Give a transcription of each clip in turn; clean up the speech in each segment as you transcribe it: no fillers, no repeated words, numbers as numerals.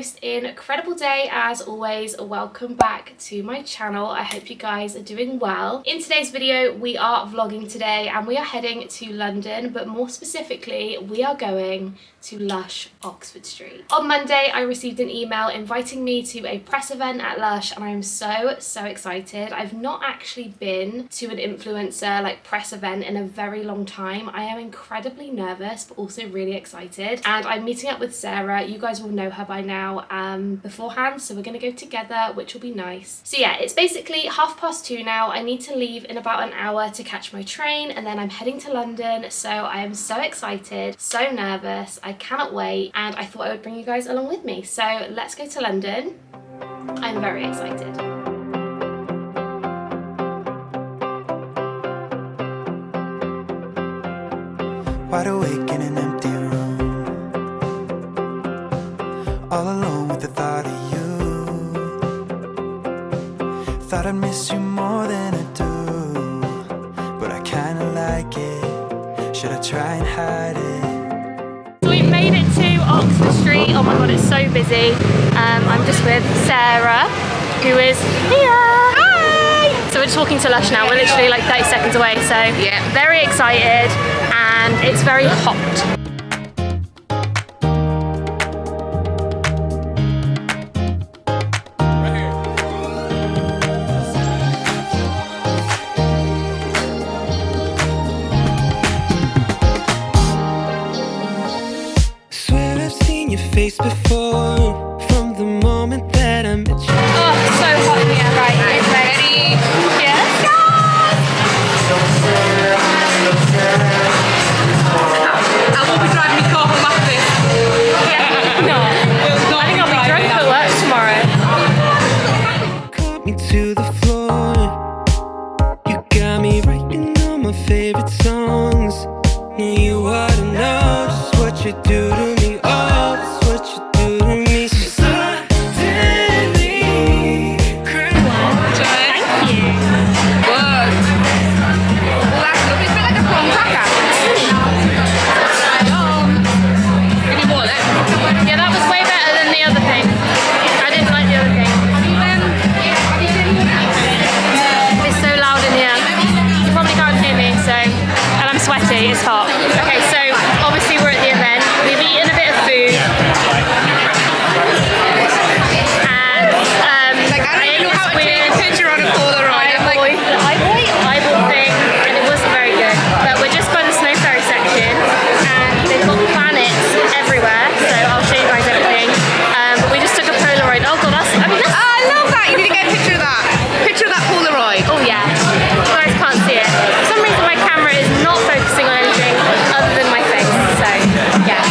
most incredible day as always. Welcome back to my channel. I hope you guys are doing well. In today's video we are vlogging today and we are heading to London, but more specifically we are going to LUSH Oxford Street. On Monday I received an email inviting me to a press event at LUSH and I am so excited. I've not actually been to an influencer like press event in a very long time. I am incredibly nervous but also really excited, and I'm meeting up with Sarah. You guys will know her by now beforehand, so we're gonna go together, which will be nice. So yeah, it's basically 2:30 now. I need to leave in about an hour to catch my train and then I'm heading to London, so I am so excited, so nervous, I cannot wait, and I thought I would bring you guys along with me. So let's go to London. I'm very excited. Wide awake in an empty room, all alone with the thought of you. Thought I'd miss you more than I do, but I kinda like it. Should I try and hide it? So we've made it to Oxford Street. Oh my god, it's so busy. I'm just with Sarah, who is here. Hi! So we're just walking to LUSH now. We're literally like 30 seconds away, so yeah, very excited. And it's very hot. Swear I've seen your face before, from the moment that I met you. Oh, it's so hot in here. Right, it's ready. Yes. I will be driving my car home after this. Yeah, no. I think I'll be drunk at work tomorrow. Caught me to the floor. You got me writing all my favorite songs. You ought to know just what you do to me. Oh, that's what you do to me. So suddenly, Thank you. Word. Well, that's lovely. It's a bit like a prawn cracker. Give me more then. Yeah, that was way better than the other thing. I didn't like the other thing. It's so loud in here. You probably can't hear me, so, and I'm sweaty, it's hot. Okay, so obviously we're at the event. We've eaten a bit of food. And I don't know how to take a picture on a Polaroid. I'm like, eyeball thing, and it wasn't very good. But we're just by the snow ferry section, and they've got planets everywhere, so I'll show you guys everything. But we just took a Polaroid. Oh god, that's, I love that. You need to get a picture of that. Picture of that Polaroid. oh yeah, you guys can't see it. For some reason my camera is not focusing on anything other than my face, so yeah.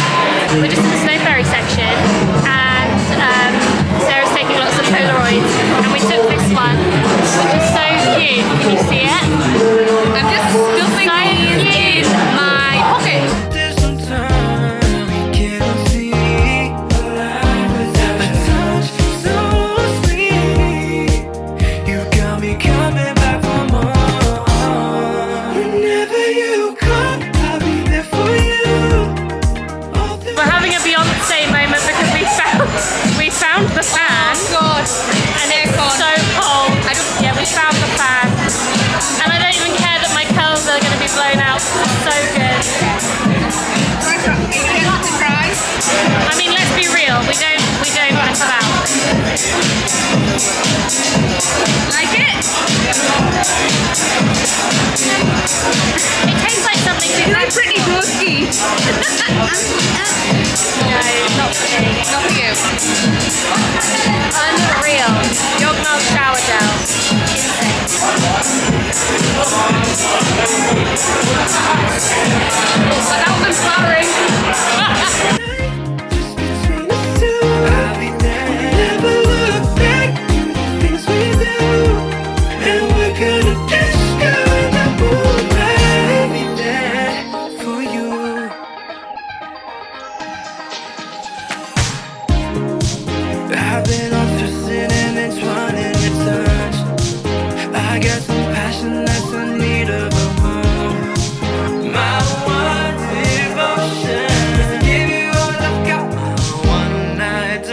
We're just in the snow ferry section, and Sarah's taking lots of Polaroids, and we took this one, which is so cute. Can you see it? I'm just stuffing these in my pocket. there's some time we can't see. A touch so sweet. You got me coming back for more. Whenever you come, I'll be there for you. All through We're having a Beyonce moment because we found the fan, God. and it's so cold. Yeah, we found the fan, and I don't even care that my curls are going to be blown out. It's so good. I mean, let's be real. We don't mess about. Like it? It tastes like something Isn't that pretty brusky? No, not for me. Not for you. Unreal. Your milk shower gel. Insane. But that was inspiring. between us two, I'll be there. Never look back to the things we do, and we're gonna disco in the moonlight. I'll be there for you. I've been off just sitting and trying to touch. I got some passion that's in need of a home. My one devotion. Give you all I've got, my one night.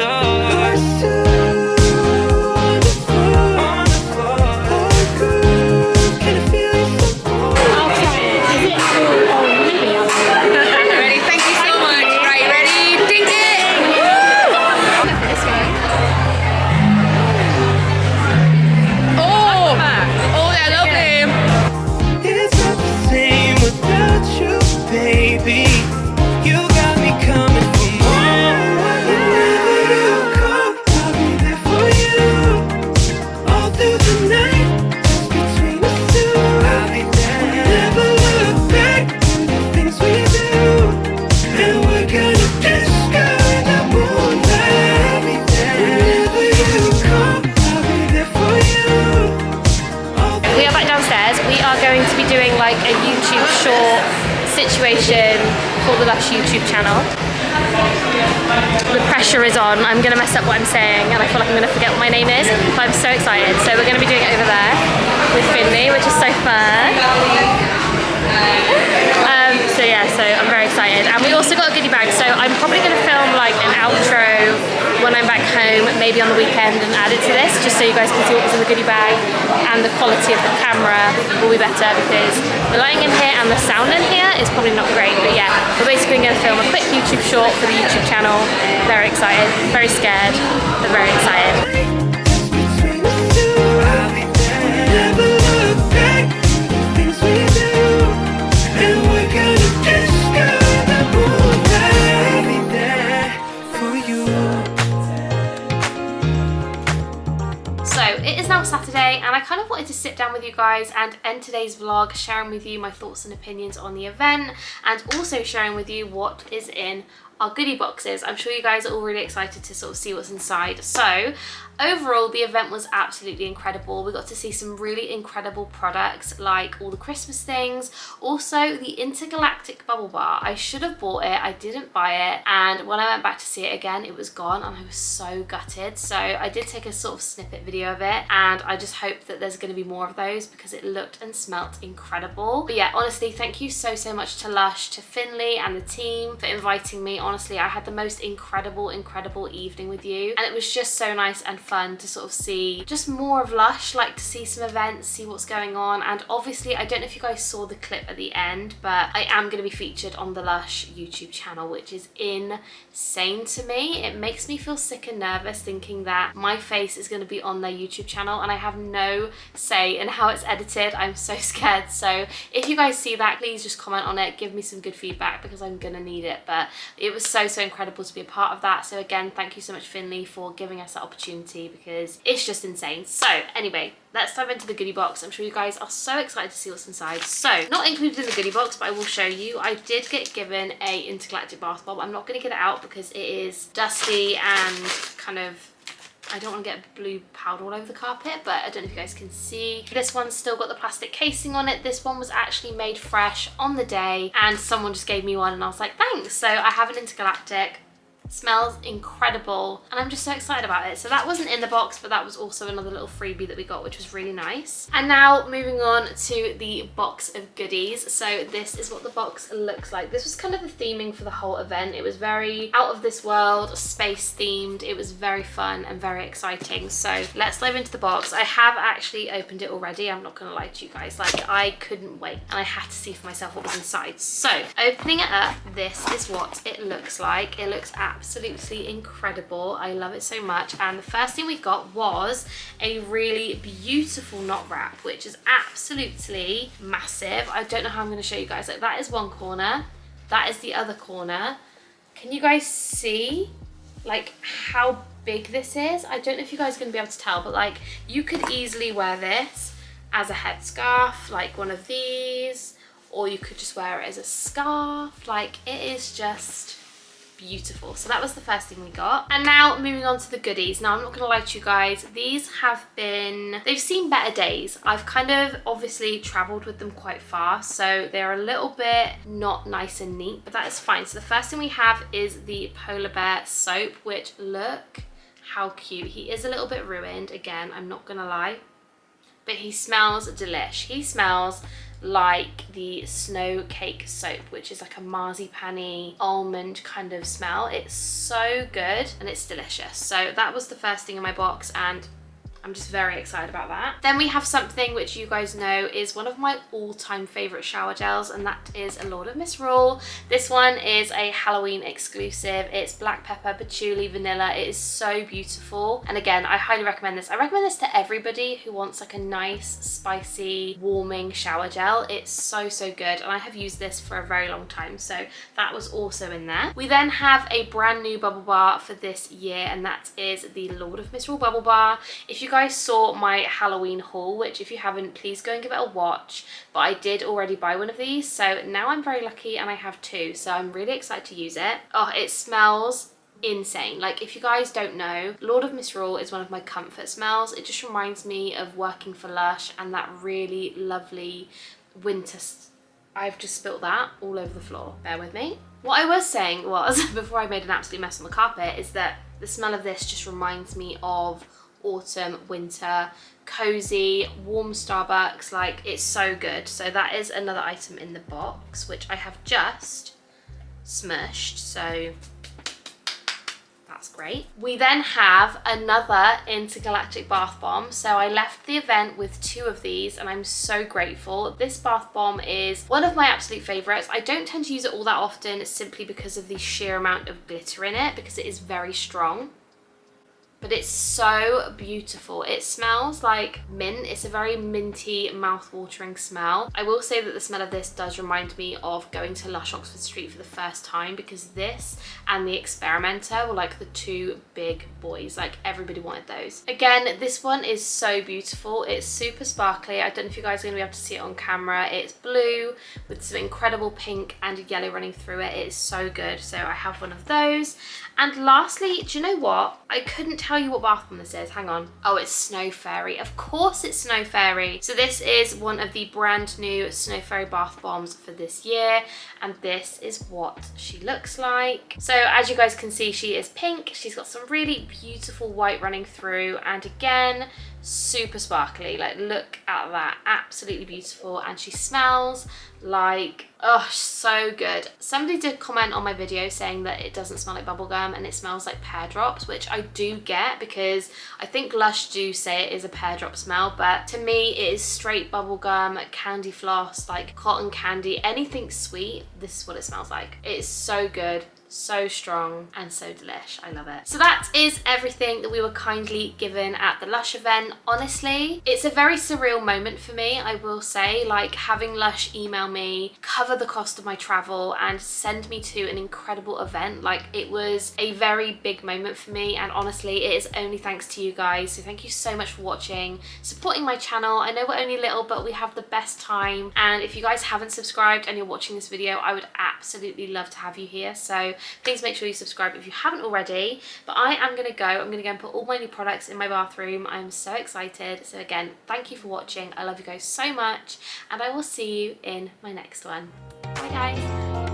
like a YouTube short situation for the LUSH YouTube channel. The pressure is on. I'm gonna mess up what I'm saying and I feel like I'm gonna forget what my name is, but I'm so excited. So we're gonna be doing it over there with Finley, which is so fun. So yeah, so I'm very excited. And we also got a goodie bag, so I'm probably gonna film like an outro when I'm back home, maybe on the weekend, and add it to this, just so you guys can see what was in the goodie bag, and the quality of the camera will be better because the lighting in here and the sound in here is probably not great. But yeah, we're basically gonna film a quick YouTube short for the YouTube channel. Very excited, very scared, but very excited. Saturday, and I kind of wanted to sit down with you guys and end today's vlog sharing with you my thoughts and opinions on the event, and also sharing with you what is in our goodie boxes. I'm sure you guys are all really excited to sort of see what's inside. So overall, the event was absolutely incredible. We got to see some really incredible products, like all the Christmas things. Also, the intergalactic bubble bar. I should have bought it. I didn't buy it. And when I went back to see it again, it was gone and I was so gutted. So I did take a sort of snippet video of it, and I just hope that there's going to be more of those because it looked and smelt incredible. But yeah, honestly, thank you so much to LUSH, to Finley and the team for inviting me. Honestly, I had the most incredible evening with you, and it was just so nice and fun to sort of see just more of LUSH, like to see some events, see what's going on. And obviously, I don't know if you guys saw the clip at the end, but I am going to be featured on the LUSH YouTube channel, which is insane to me. It makes me feel sick and nervous thinking that my face is going to be on their YouTube channel and I have no say in how it's edited. I'm so scared. So if you guys see that, please just comment on it, give me some good feedback because I'm gonna need it. But it was so incredible to be a part of that. So again, thank you so much, Finley, for giving us that opportunity because it's just insane. So anyway, let's dive into the goodie box. I'm sure you guys are so excited to see what's inside. So not included in the goodie box, but I will show you. I did get given a intergalactic bath bomb. I'm not going to get it out because it is dusty and kind of, I don't want to get blue powder all over the carpet, but I don't know if you guys can see. This one's still got the plastic casing on it. This one was actually made fresh on the day and someone just gave me one and I was like, thanks. So I have an intergalactic. Smells incredible and I'm just so excited about it. So that wasn't in the box, but that was also another little freebie that we got, which was really nice. And now moving on to the box of goodies. So this is what the box looks like. This was kind of the theming for the whole event. It was very out of this world, space themed. It was very fun and very exciting. So let's dive into the box. I have actually opened it already. I'm not gonna lie to you guys, like I couldn't wait and I had to see for myself what was inside. So opening it up, this is what it looks like. It looks absolutely incredible. I love it so much. And the first thing we got was a really beautiful knot wrap, which is absolutely massive. I don't know how I'm going to show you guys. Like, that is one corner, that is the other corner. Can you guys see like how big this is? I don't know if you guys are going to be able to tell, but like you could easily wear this as a headscarf, like one of these, or you could just wear it as a scarf. Like, it is just beautiful. So that was the first thing we got. And now moving on to the goodies. Now I'm not gonna lie to you guys, these have been, they've seen better days. I've kind of obviously traveled with them quite far, so they're a little bit not nice and neat, but that is fine. So the first thing we have is the polar bear soap, which look how cute. He is a little bit ruined, again, I'm not gonna lie, but he smells delish. He smells like the snow cake soap, which is like a marzipan-y almond kind of smell. It's so good and it's delicious. So that was the first thing in my box and I'm just very excited about that. Then we have something which you guys know is one of my all-time favorite shower gels, and that is a Lord of Misrule. This one is a Halloween exclusive. It's black pepper, patchouli, vanilla. It is so beautiful. And again, I highly recommend this. I recommend this to everybody who wants like a nice, spicy, warming shower gel. It's so good. And I have used this for a very long time. So that was also in there. We then have a brand new bubble bar for this year, and that is the Lord of Misrule bubble bar. If you guys saw my Halloween haul, which if you haven't, please go and give it a watch, but I did already buy one of these, so now I'm very lucky and I have two, so I'm really excited to use it. Oh, it smells insane. Like, if you guys don't know, Lord of Misrule is one of my comfort smells. It just reminds me of working for LUSH and that really lovely winter. I've just spilt that all over the floor. Bear with me. What I was saying was, before I made an absolute mess on the carpet, is that the smell of this just reminds me of autumn, winter, cozy, warm Starbucks. Like, it's so good. So that is another item in the box, which I have just smushed. So that's great. We then have another intergalactic bath bomb. So I left the event with 2 of these and I'm so grateful. This bath bomb is one of my absolute favorites. I don't tend to use it all that often simply because of the sheer amount of glitter in it, because it is very strong. But it's so beautiful. It smells like mint. It's a very minty, mouth-watering smell. I will say that the smell of this does remind me of going to LUSH Oxford Street for the first time, because this and the Experimenter were like the 2 big boys. Like, everybody wanted those. Again, this one is so beautiful. It's super sparkly. I don't know if you guys are going to be able to see it on camera. It's blue with some incredible pink and yellow running through it. It is so good. So I have one of those. And lastly, do you know what? I couldn't tell you what bath bomb this is. Hang on. Oh, it's Snow Fairy. Of course it's Snow Fairy. So this is one of the brand new Snow Fairy bath bombs for this year. And this is what she looks like. So as you guys can see, she is pink. She's got some really beautiful white running through. And again, super sparkly. Like, look at that. Absolutely beautiful. And she smells like, oh, so good. Somebody did comment on my video saying that it doesn't smell like bubblegum and it smells like pear drops, which I do get, because I think Lush do say it is a pear drop smell, but to me it is straight bubblegum, candy floss, like cotton candy, anything sweet. This is what it smells like. It is so good, so strong, and so delish. I love it. So that is everything that we were kindly given at the Lush event. Honestly, it's a very surreal moment for me, I will say. Like, having Lush email me, cover the cost of my travel, and send me to an incredible event. Like, it was a very big moment for me, and honestly, it is only thanks to you guys. So thank you so much for watching, supporting my channel. I know we're only little, but we have the best time. And if you guys haven't subscribed and you're watching this video, I would absolutely love to have you here. So please make sure you subscribe if you haven't already. But I am going to go. I'm going to go and put all my new products in my bathroom. I'm so excited. So again, thank you for watching. I love you guys so much, and I will see you in my next one. Bye guys.